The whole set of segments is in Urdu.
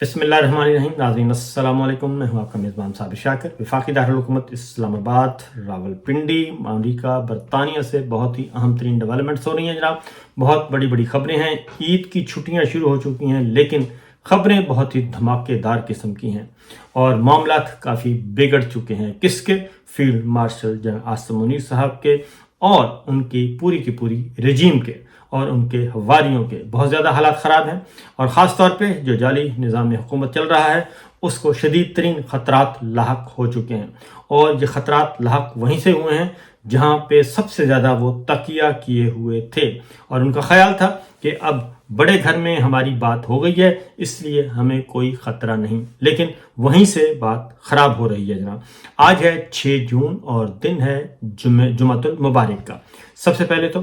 بسم اللہ الرحمن الرحیم. ناظرین السلام علیکم. میں ہوں آپ کا میزبان صابر شاکر. وفاقی دارالحکومت اسلام آباد راولپنڈی امریکہ برطانیہ سے بہت ہی اہم ترین ڈیولپمنٹس ہو رہی ہیں جناب. بہت بڑی بڑی خبریں ہیں. عید کی چھٹیاں شروع ہو چکی ہیں لیکن خبریں بہت ہی دھماکے دار قسم کی ہیں اور معاملات کافی بگڑ چکے ہیں. کس کے؟ Field marshal general Asim Munir صاحب کے اور ان کی پوری رجیم کے اور ان کے حواریوں کے. بہت زیادہ حالات خراب ہیں اور خاص طور پہ جو جعلی نظام حکومت چل رہا ہے اس کو شدید ترین خطرات لاحق ہو چکے ہیں اور یہ خطرات لاحق وہیں سے ہوئے ہیں جہاں پہ سب سے زیادہ وہ تکیہ کیے ہوئے تھے اور ان کا خیال تھا کہ اب بڑے گھر میں ہماری بات ہو گئی ہے اس لیے ہمیں کوئی خطرہ نہیں، لیکن وہیں سے بات خراب ہو رہی ہے جناب. آج ہے 6 جون اور دن ہے جمعۃ المبارک کا. سب سے پہلے تو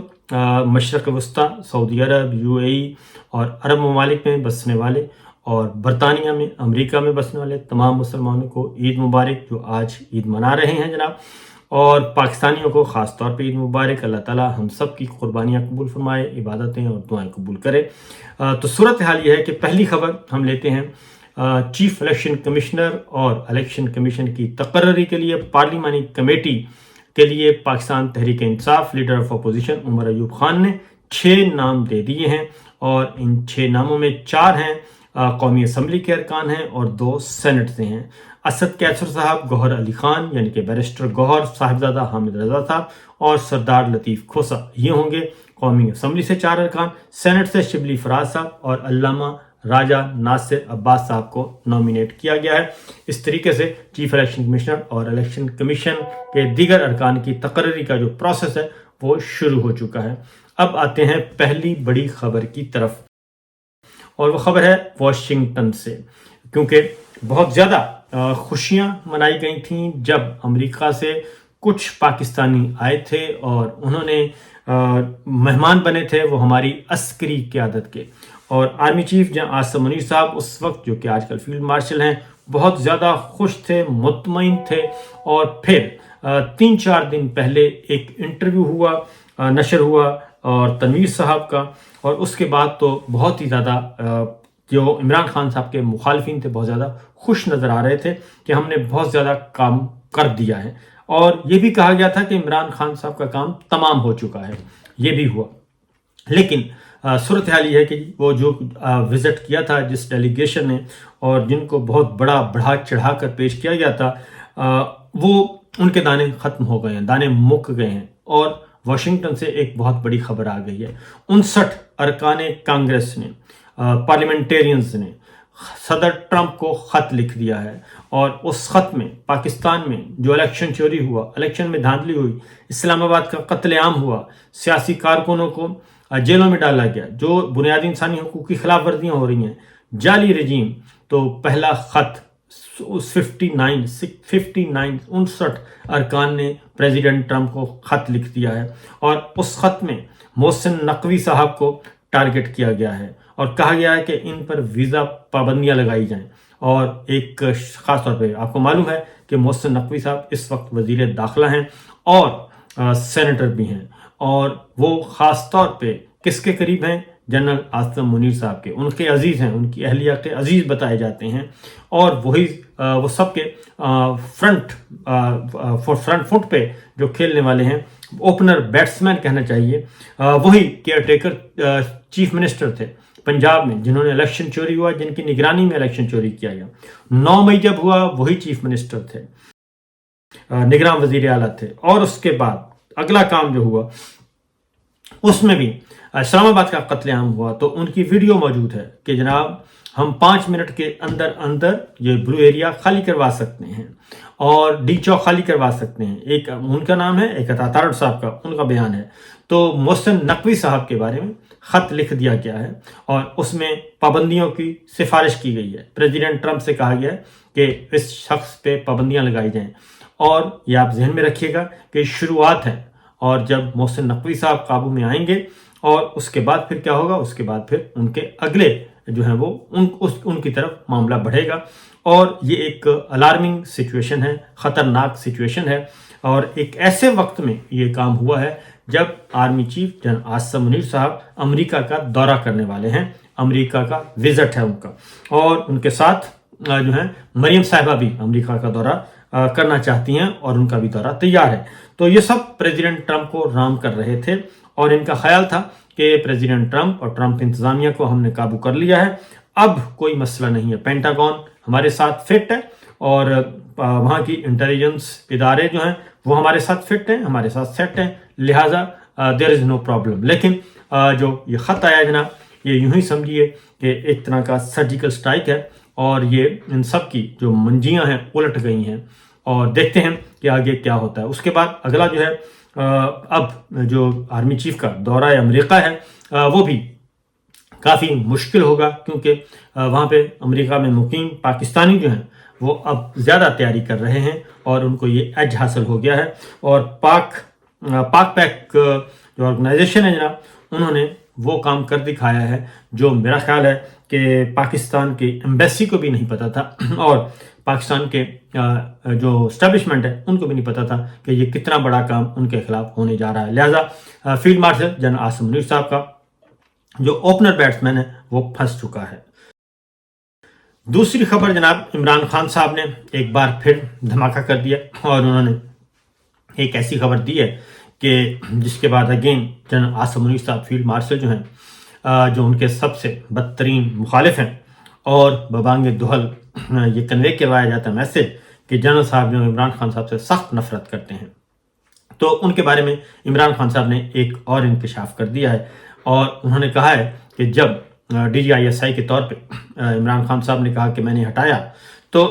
مشرق وسطیٰ، سعودی عرب، UAE اور عرب ممالک میں بسنے والے اور برطانیہ میں، امریکہ میں بسنے والے تمام مسلمانوں کو عید مبارک، جو آج عید منا رہے ہیں جناب. اور پاکستانیوں کو خاص طور پہ عید مبارک. اللہ تعالیٰ ہم سب کی قربانیاں قبول فرمائے، عبادتیں اور دعائیں قبول کرے. تو صورتحال یہ ہے کہ پہلی خبر ہم لیتے ہیں چیف الیکشن کمشنر اور الیکشن کمیشن کی تقرری کے لیے پارلیمانی کمیٹی کے لیے Pakistan Tehreek Insaf leader of opposition Omar Ayub Khan نے 6 نام دے دیے ہیں اور ان 6 ناموں میں 4 ہیں قومی اسمبلی کے ارکان ہیں اور 2 سینٹ سے ہیں. اسد کیسر صاحب، گوہر علی خان یعنی کہ بیرسٹر گوہر، صاحبزادہ حامد رضا صاحب اور سردار لطیف کھوسہ، یہ ہوں گے قومی اسمبلی سے 4 ارکان. سینٹ سے شبلی فراز صاحب اور علامہ راجہ ناصر عباس صاحب کو نامینیٹ کیا گیا ہے. اس طریقے سے چیف الیکشن کمشنر اور الیکشن کمیشن کے دیگر ارکان کی تقرری کا جو پروسیس ہے وہ شروع ہو چکا ہے. اب آتے ہیں پہلی بڑی خبر کی طرف اور وہ خبر ہے واشنگٹن سے، کیونکہ بہت زیادہ خوشیاں منائی گئی تھیں جب امریکہ سے کچھ پاکستانی آئے تھے اور انہوں نے مہمان بنے تھے وہ ہماری عسکری قیادت کے. اور army chief general Asim Munir صاحب اس وقت، جو کہ آج کل فیلڈ مارشل ہیں، بہت زیادہ خوش تھے، مطمئن تھے. اور پھر 3-4 دن پہلے ایک انٹرویو ہوا، نشر ہوا اور تنویر صاحب کا، اور اس کے بعد تو بہت ہی زیادہ جو عمران خان صاحب کے مخالفین تھے بہت زیادہ خوش نظر آ رہے تھے کہ ہم نے بہت زیادہ کام کر دیا ہے. اور یہ بھی کہا گیا تھا کہ عمران خان صاحب کا کام تمام ہو چکا ہے. یہ بھی ہوا، لیکن صورتحال یہ ہے کہ وہ جو وزٹ کیا تھا جس ڈیلیگیشن نے اور جن کو بہت بڑھا چڑھا کر پیش کیا گیا تھا، وہ ان کے دانے ختم ہو گئے ہیں، دانے مک گئے ہیں. اور واشنگٹن سے ایک بہت بڑی خبر آ گئی ہے. 59 ارکان کانگریس نے، پارلیمنٹیرینز نے صدر ٹرمپ کو خط لکھ دیا ہے اور اس خط میں پاکستان میں جو الیکشن چوری ہوا، الیکشن میں دھاندلی ہوئی، اسلام آباد کا قتل عام ہوا، سیاسی کارکنوں کو جیلوں میں ڈالا گیا، جو بنیادی انسانی حقوق کی خلاف ورزیاں ہو رہی ہیں، جعلی رجیم، تو پہلا خط 59 ارکان نے پریزیڈنٹ ٹرمپ کو خط لکھ دیا ہے اور اس خط میں محسن نقوی صاحب کو ٹارگٹ کیا گیا ہے اور کہا گیا ہے کہ ان پر ویزا پابندیاں لگائی جائیں. اور ایک خاص طور پہ آپ کو معلوم ہے کہ محسن نقوی صاحب اس وقت وزیر داخلہ ہیں اور سینیٹر بھی ہیں، اور وہ خاص طور پہ کس کے قریب ہیں؟ جنرل عاصم منیر صاحب کے. ان کے عزیز ہیں، ان کی اہلیہ کے عزیز بتائے جاتے ہیں اور وہ سب کے فرنٹ فٹ پہ جو کھیلنے والے ہیں، اوپنر بیٹسمین کہنا چاہیے، وہی کیئر ٹیکر چیف منسٹر تھے پنجاب میں، جنہوں نے الیکشن چوری ہوا، جن کی نگرانی میں الیکشن چوری کیا گیا. 9 مئی جب ہوا وہی چیف منسٹر تھے، نگراں وزیر اعلیٰ تھے. اور اس کے بعد اگلا کام جو ہوا اس میں بھی اسلام آباد کا قتل عام ہوا، تو ان کی ویڈیو موجود ہے کہ جناب ہم 5 منٹ کے اندر یہ بلو ایریا خالی کروا سکتے ہیں اور ڈی چوک خالی کروا سکتے ہیں. ایک ان کا نام ہے، ایک عطا صاحب کا ان کا بیان ہے. تو محسن نقوی صاحب کے بارے میں خط لکھ دیا گیا ہے اور اس میں پابندیوں کی سفارش کی گئی ہے. پریزیڈنٹ ٹرمپ سے کہا گیا ہے کہ اس شخص پہ پابندیاں لگائی جائیں. اور یہ آپ ذہن میں رکھیے گا کہ شروعات ہے، اور جب محسن نقوی صاحب قابو میں آئیں گے اور اس کے بعد پھر کیا ہوگا، اس کے بعد پھر ان کے اگلے جو ہیں وہ ان کی طرف معاملہ بڑھے گا. اور یہ ایک الارمنگ سچویشن ہے، خطرناک سچویشن ہے، اور ایک ایسے وقت میں یہ کام ہوا ہے جب army chief general Asim Munir صاحب امریکہ کا دورہ کرنے والے ہیں، امریکہ کا وزٹ ہے ان کا، اور ان کے ساتھ جو ہے مریم صاحبہ بھی امریکہ کا دورہ کرنا چاہتی ہیں اور ان کا بھی دورہ تیار ہے۔ تو یہ سب پریزیڈنٹ ٹرمپ کو رام کر رہے تھے اور ان کا خیال تھا کہ پریزیڈنٹ ٹرمپ اور ٹرمپ انتظامیہ کو ہم نے قابو کر لیا ہے، اب کوئی مسئلہ نہیں ہے، پینٹاگون ہمارے ساتھ فٹ ہے اور وہاں کی انٹیلیجنس ادارے جو ہیں وہ ہمارے ساتھ فٹ ہیں، ہمارے ساتھ سیٹ ہیں، لہٰذا دیر از نو پرابلم۔ لیکن جو یہ خط آیا جناب، یہ یوں ہی سمجھیے کہ ایک طرح کا سرجیکل سٹرائک ہے اور یہ ان سب کی جو منجیاں ہیں الٹ گئی ہیں، اور دیکھتے ہیں کہ آگے کیا ہوتا ہے۔ اس کے بعد اگلا جو ہے اب جو آرمی چیف کا دورہ امریکہ ہے وہ بھی کافی مشکل ہوگا، کیونکہ وہاں پہ امریکہ میں مقیم پاکستانی جو ہیں وہ اب زیادہ تیاری کر رہے ہیں اور ان کو یہ ایج حاصل ہو گیا ہے، اور پاک پیک جو آرگنائزیشن ہے جناب، انہوں نے وہ کام کر دکھایا ہے جو میرا خیال ہے کہ پاکستان کی ایمبیسی کو بھی نہیں پتا تھا اور پاکستان کے جو اسٹیبلشمنٹ ہے ان کو بھی نہیں پتا تھا کہ یہ کتنا بڑا کام ان کے خلاف ہونے جا رہا ہے۔ لہٰذا field marshal general Asim Munir صاحب کا جو اوپنر بیٹسمین ہے وہ پھنس چکا ہے۔ دوسری خبر جناب، عمران خان صاحب نے ایک بار پھر دھماکہ کر دیا اور انہوں نے ایک ایسی خبر دی ہے کہ جس کے بعد اگین جنرل عاصم منیر صاحب فیلڈ مارشل جو ہیں، جو ان کے سب سے بدترین مخالف ہیں، اور ببانگ دہل یہ کنوے کروایا جاتا ہے میسج کہ جنرل صاحب جو عمران خان صاحب سے سخت نفرت کرتے ہیں، تو ان کے بارے میں عمران خان صاحب نے ایک اور انکشاف کر دیا ہے اور انہوں نے کہا ہے کہ جب DGISI کے طور پہ عمران خان صاحب نے کہا کہ میں نے ہٹایا، تو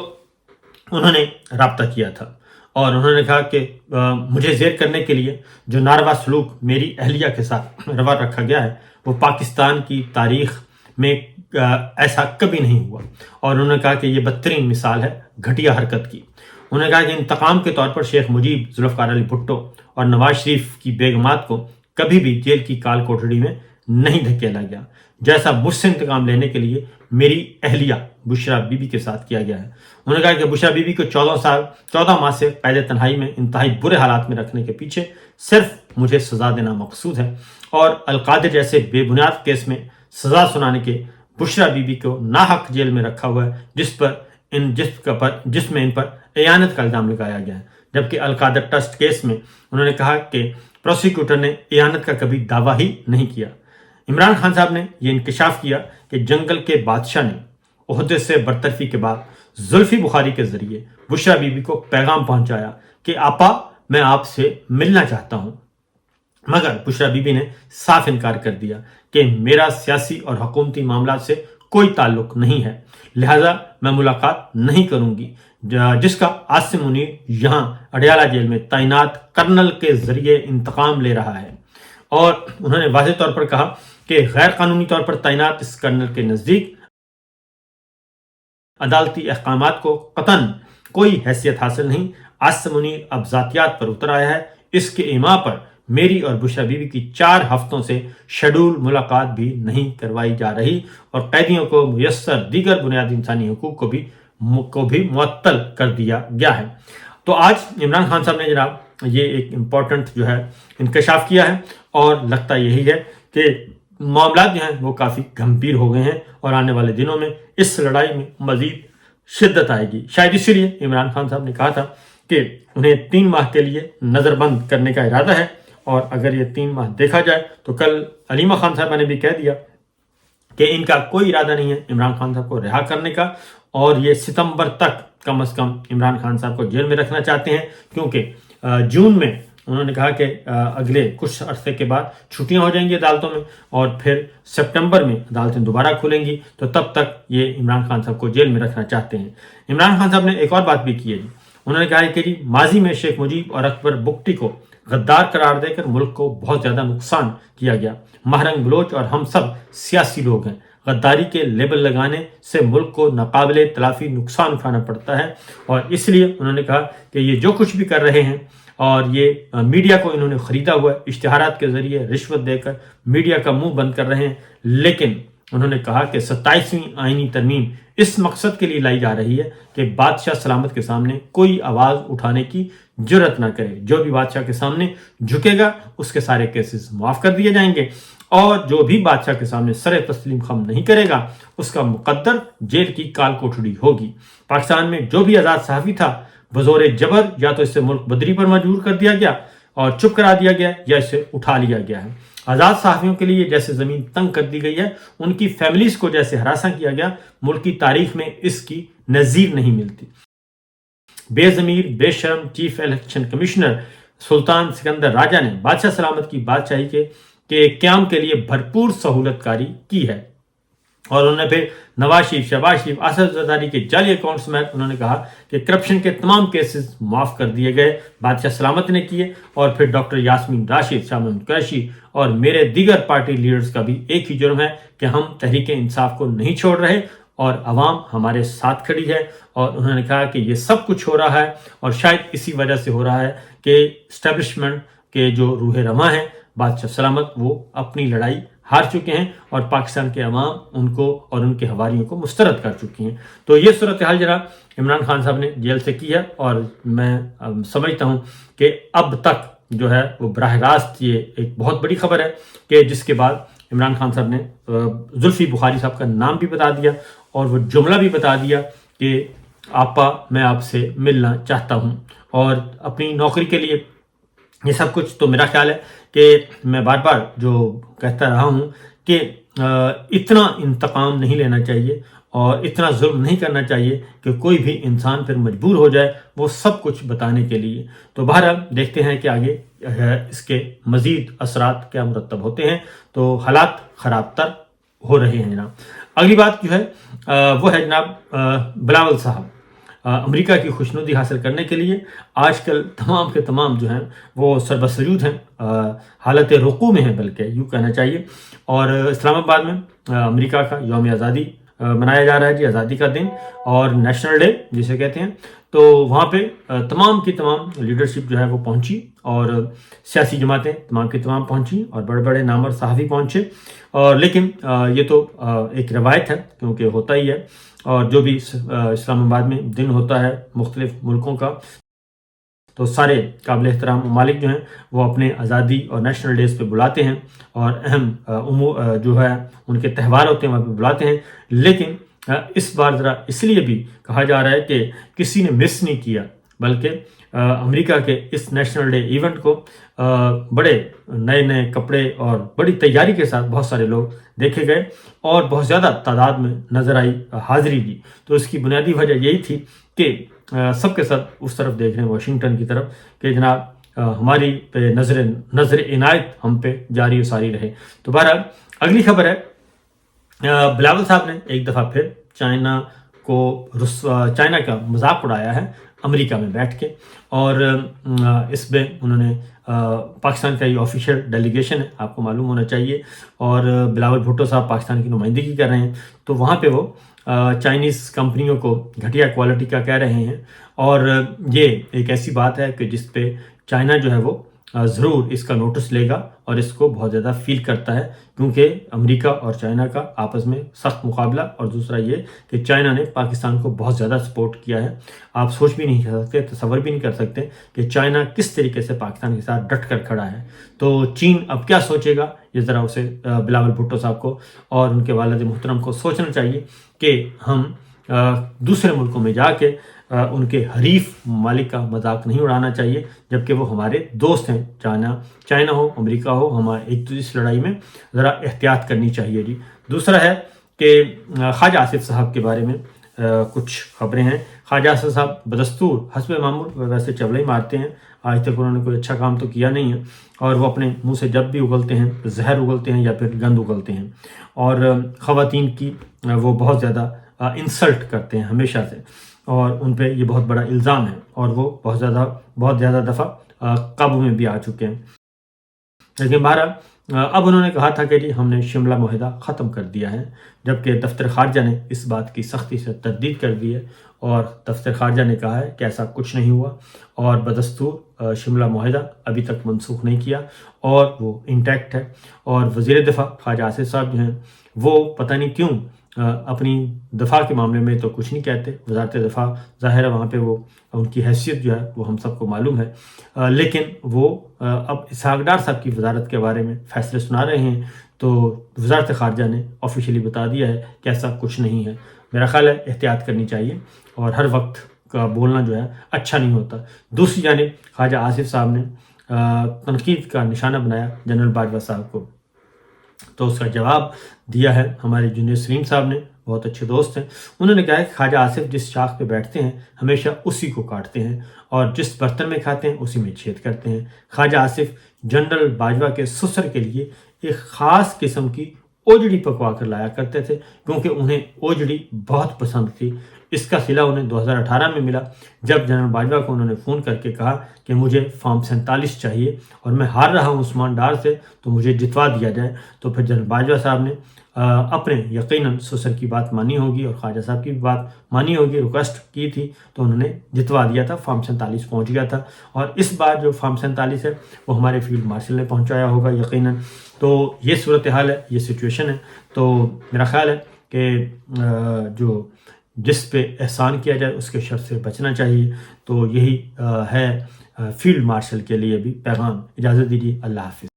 انہوں نے رابطہ کیا تھا اور انہوں نے کہا کہ مجھے زیر کرنے کے لیے جو ناروا سلوک میری اہلیہ کے ساتھ روا رکھا گیا ہے وہ پاکستان کی تاریخ میں ایسا کبھی نہیں ہوا، اور انہوں نے کہا کہ یہ بدترین مثال ہے گھٹیا حرکت کی۔ انہوں نے کہا کہ انتقام کے طور پر شیخ مجیب، ذوالفقار علی بھٹو اور نواز شریف کی بیگمات کو کبھی بھی جیل کی کال کوٹڑی میں نہیں دھکیلا گیا، جیسا مجھ سے انتقام لینے کے لیے میری اہلیہ بشرا بی بی کے ساتھ کیا گیا ہے۔ انہوں نے کہا کہ بشرا بی بی کو 14 ماہ سے قید تنہائی میں انتہائی برے حالات میں رکھنے کے پیچھے صرف مجھے سزا دینا مقصود ہے، اور القادر جیسے بے بنیاد کیس میں سزا سنانے کے بشرا بی بی کو ناحق جیل میں رکھا ہوا ہے، جس میں ان پر اعانت کا الزام لگایا گیا ہے، جبکہ القادر ٹرسٹ کیس میں انہوں نے کہا کہ پروسیکیوٹر نے اعانت کا کبھی دعویٰ ہی نہیں کیا۔ عمران خان صاحب نے یہ انکشاف کیا کہ جنگل کے بادشاہ نے عہدے سے برطرفی کے بعد زلفی بخاری کے ذریعے بشرا بی بی کو پیغام پہنچایا کہ آپا میں آپ سے ملنا چاہتا ہوں، مگر بشرا بی بی نے صاف انکار کر دیا کہ میرا سیاسی اور حکومتی معاملات سے کوئی تعلق نہیں ہے، لہٰذا میں ملاقات نہیں کروں گی، جس کا عاصم منیر یہاں اڈیالہ جیل میں تعینات کرنل کے ذریعے انتقام لے رہا ہے۔ اور انہوں نے واضح طور پر کہا کہ غیر قانونی طور پر تعینات اس کرنل کے نزدیک عدالتی احکامات کو قطعاً کوئی حیثیت حاصل نہیں۔ عاصم منیر اب ذاتیات پر اتر آیا ہے، اس کے ایما پر میری اور بشرا بی بی کی 4 ہفتوں سے شیڈول ملاقات بھی نہیں کروائی جا رہی، اور قیدیوں کو میسر دیگر بنیادی انسانی حقوق کو بھی معطل کر دیا گیا ہے۔ تو آج عمران خان صاحب نے جناب یہ ایک امپورٹنٹ جو ہے انکشاف کیا ہے، اور لگتا یہی ہے کہ معاملات جو ہیں وہ کافی گھمبیر ہو گئے ہیں اور آنے والے دنوں میں اس لڑائی میں مزید شدت آئے گی۔ شاید اسی لیے عمران خان صاحب نے کہا تھا کہ انہیں 3 ماہ کے لیے نظر بند کرنے کا ارادہ ہے، اور اگر یہ 3 ماہ دیکھا جائے تو کل علیمہ خان صاحبہ نے بھی کہہ دیا کہ ان کا کوئی ارادہ نہیں ہے عمران خان صاحب کو رہا کرنے کا، اور یہ ستمبر تک کم از کم عمران خان صاحب کو جیل میں رکھنا چاہتے ہیں، کیونکہ جون میں انہوں نے کہا کہ اگلے کچھ عرصے کے بعد چھٹیاں ہو جائیں گی عدالتوں میں، اور پھر سپٹمبر میں عدالتیں دوبارہ کھلیں گی، تو تب تک یہ عمران خان صاحب کو جیل میں رکھنا چاہتے ہیں۔ عمران خان صاحب نے ایک اور بات بھی کی ہے، انہوں نے کہا کہ جی ماضی میں شیخ مجیب اور اکبر بگٹی کو غدار قرار دے کر ملک کو بہت زیادہ نقصان کیا گیا، مہرنگ بلوچ اور ہم سب سیاسی لوگ ہیں، غداری کے لیبل لگانے سے ملک کو ناقابل تلافی نقصان اٹھانا پڑتا ہے، اور اس لیے انہوں نے کہا کہ یہ جو کچھ بھی کر رہے ہیں، اور یہ میڈیا کو انہوں نے خریدا ہوا ہے، اشتہارات کے ذریعے رشوت دے کر میڈیا کا منہ بند کر رہے ہیں، لیکن انہوں نے کہا کہ 27ویں آئینی ترمیم اس مقصد کے لیے لائی جا رہی ہے کہ بادشاہ سلامت کے سامنے کوئی آواز اٹھانے کی جرت نہ کرے. جو بھی بادشاہ کے سامنے جھکے گا اس کے سارے کیسز معاف کر دیے جائیں گے, اور جو بھی بادشاہ کے سامنے سر تسلیم خم نہیں کرے گا اس کا مقدر جیل کی کال کوٹڑی ہوگی. پاکستان میں جو بھی آزاد صحافی تھا بزور جبر یا تو اس سے ملک بدری پر مجبور کر دیا گیا اور چپ کرا دیا گیا یا اسے اٹھا لیا گیا ہے. آزاد صحافیوں کے لیے جیسے زمین تنگ کر دی گئی ہے, ان کی فیملیز کو جیسے ہراساں کیا گیا, ملک کی تاریخ میں اس کی نظیر نہیں ملتی. بے ضمیر بے شرم چیف الیکشن کمشنر سلطان سکندر راجہ نے بادشاہ سلامت کی بادشاہی کے قیام کے لیے بھرپور سہولت کاری کی ہے, اور انہوں نے پھر نواز شریف, شہباز شریف, آصف زرداری کے جعلی اکاؤنٹس میں انہوں نے کہا کہ کرپشن کے تمام کیسز معاف کر دیے گئے, بادشاہ سلامت نے کیے. اور پھر ڈاکٹر یاسمین راشد, شاہ محمود قریشی اور میرے دیگر پارٹی لیڈرز کا بھی ایک ہی جرم ہے کہ ہم تحریک انصاف کو نہیں چھوڑ رہے اور عوام ہمارے ساتھ کھڑی ہے. اور انہوں نے کہا کہ یہ سب کچھ ہو رہا ہے اور شاید اسی وجہ سے ہو رہا ہے کہ اسٹیبلشمنٹ کے جو روح رواں ہیں بادشاہ سلامت وہ اپنی لڑائی ہار چکے ہیں اور پاکستان کے عوام ان کو اور ان کے حواریوں کو مسترد کر چکی ہیں. تو یہ صورتحال جناب عمران خان صاحب نے جیل سے کی ہے, اور میں سمجھتا ہوں کہ اب تک جو ہے وہ براہ راست یہ ایک بہت بڑی خبر ہے کہ جس کے بعد عمران خان صاحب نے زلفی بخاری صاحب کا نام بھی بتا دیا اور وہ جملہ بھی بتا دیا کہ آپا میں آپ سے ملنا چاہتا ہوں. اور اپنی نوکری کے لیے یہ سب کچھ, تو میرا خیال ہے کہ میں بار بار جو کہتا رہا ہوں کہ اتنا انتقام نہیں لینا چاہیے اور اتنا ظلم نہیں کرنا چاہیے کہ کوئی بھی انسان پھر مجبور ہو جائے وہ سب کچھ بتانے کے لیے. تو بہرحال دیکھتے ہیں کہ آگے اس کے مزید اثرات کیا مرتب ہوتے ہیں. تو حالات خراب تر ہو رہے ہیں جناب. اگلی بات جو ہے وہ ہے جناب بلاول صاحب. امریکہ کی خوشنودی حاصل کرنے کے لیے آج کل تمام کے تمام جو ہیں وہ سربسجود ہیں, حالت رقو میں ہیں بلکہ یوں کہنا چاہیے. اور اسلام آباد میں امریکہ کا یوم آزادی منایا جا رہا ہے جی, آزادی کا دن اور نیشنل ڈے جسے کہتے ہیں. تو وہاں پہ تمام کی تمام لیڈرشپ جو ہے وہ پہنچی اور سیاسی جماعتیں تمام کی تمام پہنچی اور بڑے بڑے نامور صحافی پہنچے. اور لیکن یہ تو ایک روایت ہے کیونکہ ہوتا ہی ہے, اور جو بھی اسلام آباد میں دن ہوتا ہے مختلف ملکوں کا تو سارے قابل احترام ممالک جو ہیں وہ اپنے آزادی اور نیشنل ڈیز پہ بلاتے ہیں اور اہم جو ہے ان کے تہوار ہوتے ہیں وہاں پہ بلاتے ہیں. لیکن اس بار ذرا اس لیے بھی کہا جا رہا ہے کہ کسی نے مس نہیں کیا, بلکہ امریکہ کے اس نیشنل ڈے ایونٹ کو بڑے نئے نئے کپڑے اور بڑی تیاری کے ساتھ بہت سارے لوگ دیکھے گئے اور بہت زیادہ تعداد میں نظر آئی حاضری دی. تو اس کی بنیادی وجہ یہی تھی کہ سب کے سب اس طرف دیکھ رہے ہیں واشنگٹن کی طرف کہ جناب ہماری پہ نظر عنایت ہم پہ جاری و ساری رہے. تو بہرحال اگلی خبر ہے بلاول صاحب نے ایک دفعہ پھر چائنا کا مذاق اڑایا ہے امریکہ میں بیٹھ کے, اور اس میں انہوں نے پاکستان کا یہ آفیشیل ڈیلیگیشن ہے آپ کو معلوم ہونا چاہیے, اور بلاول بھٹو صاحب پاکستان کی نمائندگی کر رہے ہیں. تو وہاں پہ وہ چائنیز کمپنیوں کو گھٹیا کوالٹی کا کہہ رہے ہیں, اور یہ ایک ایسی بات ہے کہ جس پہ چائنا جو ہے وہ ضرور اس کا نوٹس لے گا اور اس کو بہت زیادہ فیل کرتا ہے, کیونکہ امریکہ اور چائنا کا آپس میں سخت مقابلہ, اور دوسرا یہ کہ چائنا نے پاکستان کو بہت زیادہ سپورٹ کیا ہے. آپ سوچ بھی نہیں کر سکتے, تصور بھی نہیں کر سکتے کہ چائنا کس طریقے سے پاکستان کے ساتھ ڈٹ کر کھڑا ہے. تو چین اب کیا سوچے گا یہ ذرا اسے بلاول بھٹو صاحب کو اور ان کے والد محترم کو سوچنا چاہیے کہ ہم دوسرے ملکوں میں جا کے ان کے حریف ممالک کا مذاق نہیں اڑانا چاہیے, جبکہ وہ ہمارے دوست ہیں. چائنا ہو امریکہ ہو, ہمارے ایک اس لڑائی میں ذرا احتیاط کرنی چاہیے جی. دوسرا ہے کہ خواجہ آصف صاحب کے بارے میں کچھ خبریں ہیں. خواجہ آصف صاحب بدستور حسب معمول ویسے چبلے ہی مارتے ہیں, آج تک انہوں نے کوئی اچھا کام تو کیا نہیں ہے, اور وہ اپنے منہ سے جب بھی اگلتے ہیں زہر اگلتے ہیں یا پھر گند اگلتے ہیں, اور خواتین کی وہ بہت زیادہ انسلٹ کرتے ہیں ہمیشہ سے, اور ان پہ یہ بہت بڑا الزام ہے, اور وہ بہت زیادہ دفعہ قابو میں بھی آ چکے ہیں. لیکن بہرحال اب انہوں نے کہا تھا کہ جی ہم نے شملہ معاہدہ ختم کر دیا ہے, جبکہ دفتر خارجہ نے اس بات کی سختی سے تردید کر دی ہے, اور دفتر خارجہ نے کہا ہے کہ ایسا کچھ نہیں ہوا, اور بدستور شملہ معاہدہ ابھی تک منسوخ نہیں کیا اور وہ انٹیکٹ ہے. اور وزیر دفاع خواجہ آصف صاحب جو ہیں وہ پتہ نہیں کیوں اپنی دفاع کے معاملے میں تو کچھ نہیں کہتے. وزارت دفاع ظاہر ہے وہاں پہ وہ ان کی حیثیت جو ہے وہ ہم سب کو معلوم ہے، لیکن وہ اب اسحاق ڈار صاحب کی وزارت کے بارے میں فیصلے سنا رہے ہیں. تو وزارت خارجہ نے آفیشیلی بتا دیا ہے کہ ایسا کچھ نہیں ہے. میرا خیال ہے احتیاط کرنی چاہیے اور ہر وقت کا بولنا جو ہے اچھا نہیں ہوتا. دوسری جانب خواجہ آصف صاحب نے تنقید کا نشانہ بنایا جنرل باجوہ صاحب کو، تو اس کا جواب دیا ہے ہمارے جنید سلیم صاحب نے، بہت اچھے دوست ہیں. انہوں نے کہا ہے کہ خواجہ آصف جس شاخ پہ بیٹھتے ہیں ہمیشہ اسی کو کاٹتے ہیں اور جس برتن میں کھاتے ہیں اسی میں چھید کرتے ہیں. خواجہ آصف جنرل باجوہ کے سسر کے لیے ایک خاص قسم کی اوجڑی پکوا کر لایا کرتے تھے کیونکہ انہیں اوجڑی بہت پسند تھی. اس کا صلہ انہیں 2018 میں ملا جب جنرل باجوہ کو انہوں نے فون کر کے کہا کہ مجھے فارم 47 چاہیے اور میں ہار رہا ہوں عثمان ڈار سے، تو مجھے جتوا دیا جائے. تو پھر جنرل باجوہ صاحب نے اپنے یقیناً سسر کی بات مانی ہوگی اور خواجہ صاحب کی بھی بات مانی ہوگی، ریکویسٹ کی تھی تو انہوں نے جتوا دیا تھا. فارم 47 پہنچ گیا تھا اور اس بار جو فارم 47 ہے وہ ہمارے فیلڈ مارشل نے پہنچایا ہوگا یقیناً. تو یہ صورتحال ہے، یہ سچویشن ہے. تو میرا خیال ہے کہ جس پہ احسان کیا جائے اس کے شر سے بچنا چاہیے. تو یہی ہے فیلڈ مارشل کے لیے بھی پیغام. اجازت دیجیے، اللہ حافظ.